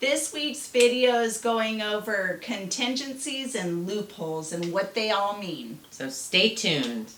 This week's video is going over contingencies and loopholes and what they all mean. So stay tuned.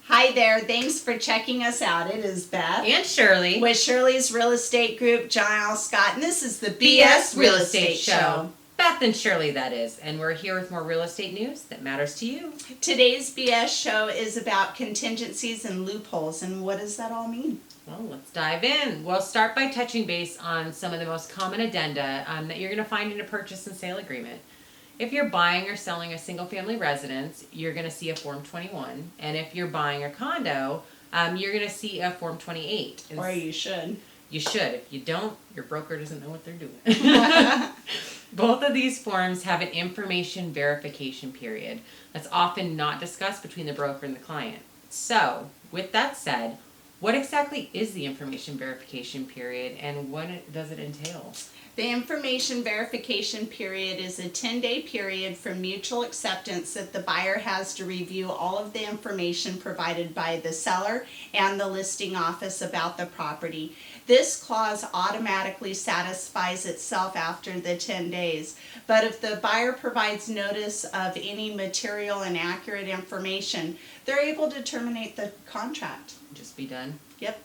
Hi there, thanks for checking us out. It is Beth And Shirley with Shirley's Real Estate Group, John L. Scott, and this is the BS Real Estate Show. Beth and Shirley, that is. And we're here with more real estate news that matters to you. Today's BS show is about contingencies and loopholes, and what does that all mean? Well, let's dive in. We'll start by touching base on some of the most common addenda that you're going to find in a purchase and sale agreement. If you're buying or selling a single-family residence, you're going to see a Form 21. And if you're buying a condo, you're going to see a Form 28. Or you should. You should. If you don't, your broker doesn't know what they're doing. Both of these forms have an information verification period that's often not discussed between the broker and the client. So, with that said, what exactly is the information verification period and what does it entail? The information verification period is a 10-day period from mutual acceptance that the buyer has to review all of the information provided by the seller and the listing office about the property. This clause automatically satisfies itself after the 10 days, but if the buyer provides notice of any material and accurate information, they're able to terminate the contract. Just be done? Yep.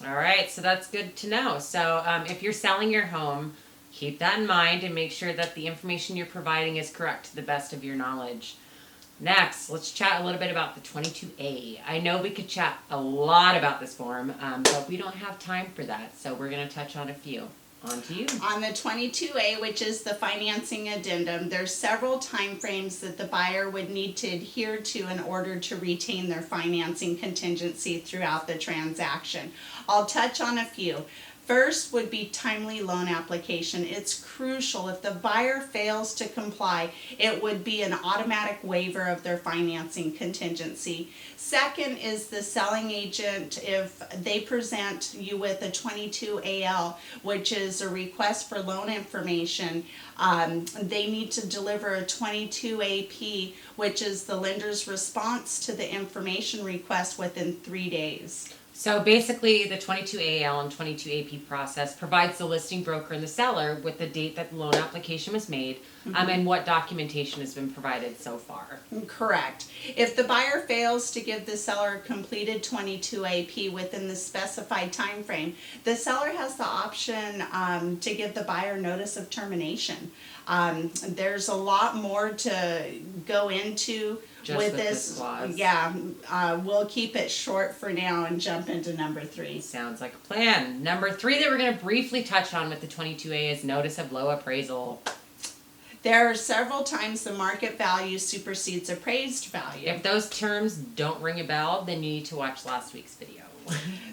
All right, so that's good to know. So if you're selling your home, keep that in mind and make sure that the information you're providing is correct to the best of your knowledge. Next, let's chat a little bit about the 22A. I know we could chat a lot about this form, but we don't have time for that, so we're going to touch on a few. On to you. On the 22A, which is the financing addendum, there's several time frames that the buyer would need to adhere to in order to retain their financing contingency throughout the transaction. I'll touch on a few. First would be timely loan application. It's crucial. If the buyer fails to comply, it would be an automatic waiver of their financing contingency. Second is the selling agent. If they present you with a 22AL, which is a request for loan information, they need to deliver a 22AP, which is the lender's response to the information request within 3 days. So basically, the 22AL and 22AP process provides the listing broker and the seller with the date that the loan application was made, and what documentation has been provided so far. Correct. If the buyer fails to give the seller a completed 22AP within the specified time frame, the seller has the option to give the buyer notice of termination. There's a lot more to go into with this clause. Yeah, we'll keep it short for now and jump into number 3. Sounds like a plan. Number 3 that we're going to briefly touch on with the 22A is notice of low appraisal. There are several times the market value supersedes appraised value. If those terms don't ring a bell, then you need to watch last week's video.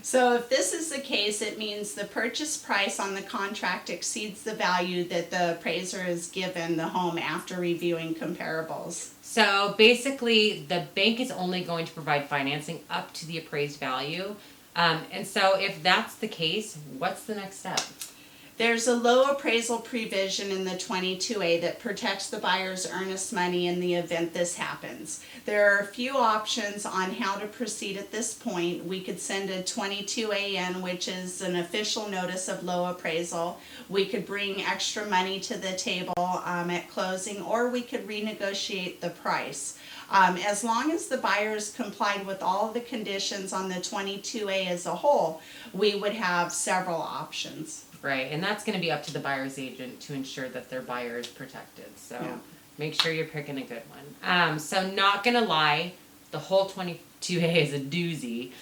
So if this is the case, it means the purchase price on the contract exceeds the value that the appraiser has given the home after reviewing comparables. So basically, the bank is only going to provide financing up to the appraised value. And so if that's the case, what's the next step? There's a low appraisal provision in the 22A that protects the buyer's earnest money in the event this happens. There are a few options on how to proceed at this point. We could send a 22AN, which is an official notice of low appraisal. We could bring extra money to the table at closing, or we could renegotiate the price. As long as the buyers complied with all of the conditions on the 22A as a whole, we would have several options. Right, and that's going to be up to the buyer's agent to ensure that their buyer is protected. So make sure you're picking a good one. So not going to lie, the whole 22A is a doozy.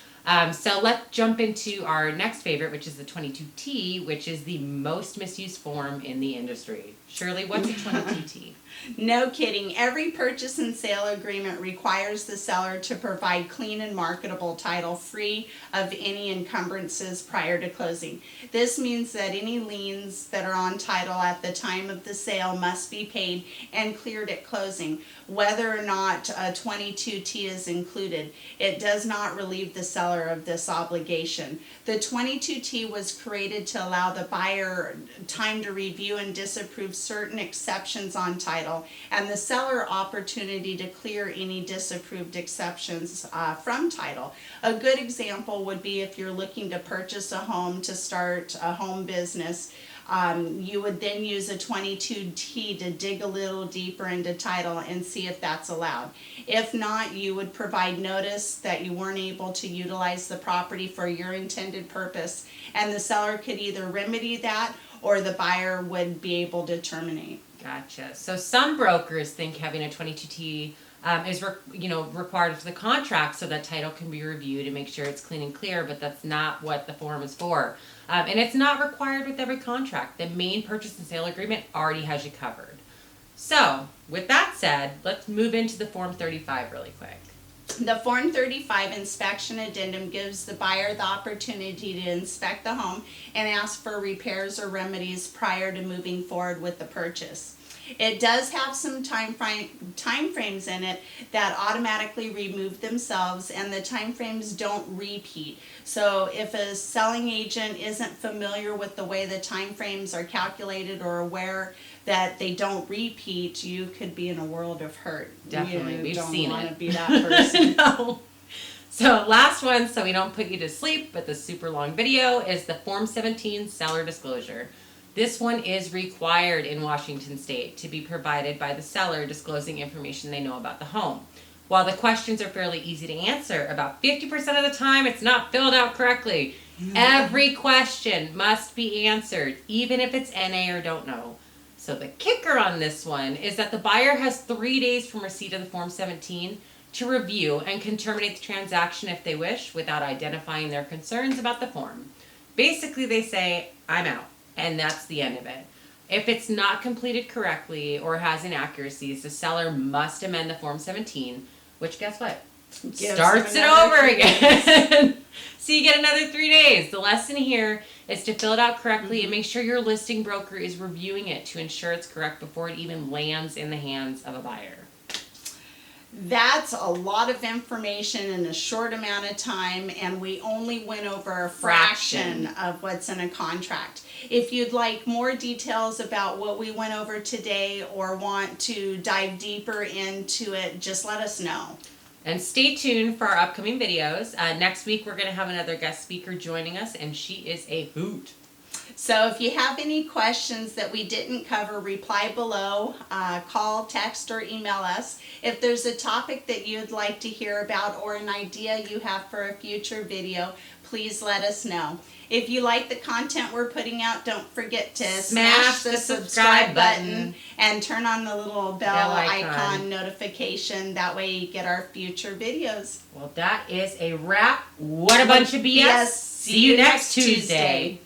So let's jump into our next favorite, which is the 22T, which is the most misused form in the industry. Shirley, what's a 22T? No kidding. Every purchase and sale agreement requires the seller to provide clean and marketable title free of any encumbrances prior to closing. This means that any liens that are on title at the time of the sale must be paid and cleared at closing, whether or not a 22T is included. It does not relieve the seller of this obligation. The 22T was created to allow the buyer time to review and disapprove certain exceptions on title, and the seller opportunity to clear any disapproved exceptions from title. A good example would be if you're looking to purchase a home to start a home business. You would then use a 22T to dig a little deeper into title and see if that's allowed. If not, you would provide notice that you weren't able to utilize the property for your intended purpose, and the seller could either remedy that or the buyer would be able to terminate. Gotcha. So some brokers think having a 22T is required for the contract so that title can be reviewed and make sure it's clean and clear, but that's not what the form is for. And it's not required with every contract. The main purchase and sale agreement already has you covered. So, with that said, let's move into the Form 35 really quick. The Form 35 inspection addendum gives the buyer the opportunity to inspect the home and ask for repairs or remedies prior to moving forward with the purchase. It does have some time frames in it that automatically remove themselves, and the time frames don't repeat. So if a selling agent isn't familiar with the way the time frames are calculated or aware that they don't repeat, you could be in a world of hurt. Definitely, we've seen it. You don't want to be that person. No. So last one, so we don't put you to sleep, but the super long video is the Form 17 seller disclosure. This one is required in Washington State to be provided by the seller disclosing information they know about the home. While the questions are fairly easy to answer, about 50% of the time it's not filled out correctly. Every question must be answered, even if it's NA or don't know. So the kicker on this one is that the buyer has 3 days from receipt of the Form 17 to review and can terminate the transaction if they wish without identifying their concerns about the form. Basically, they say, I'm out. And that's the end of it. If it's not completed correctly or has inaccuracies, the seller must amend the Form 17, which guess what? Starts it over again. So you get another 3 days. The lesson here is to fill it out correctly and make sure your listing broker is reviewing it to ensure it's correct before it even lands in the hands of a buyer. That's a lot of information in a short amount of time, and we only went over a fraction of what's in a contract. If you'd like more details about what we went over today or want to dive deeper into it, just let us know. And stay tuned for our upcoming videos. Next week we're going to have another guest speaker joining us, and she is a hoot. So if you have any questions that we didn't cover, reply below, call, text, or email us. If there's a topic that you'd like to hear about or an idea you have for a future video, please let us know. If you like the content we're putting out, don't forget to smash the subscribe button and turn on the little bell icon notification. That way you get our future videos. Well, that is a wrap. What a bunch of BS. See you next Tuesday.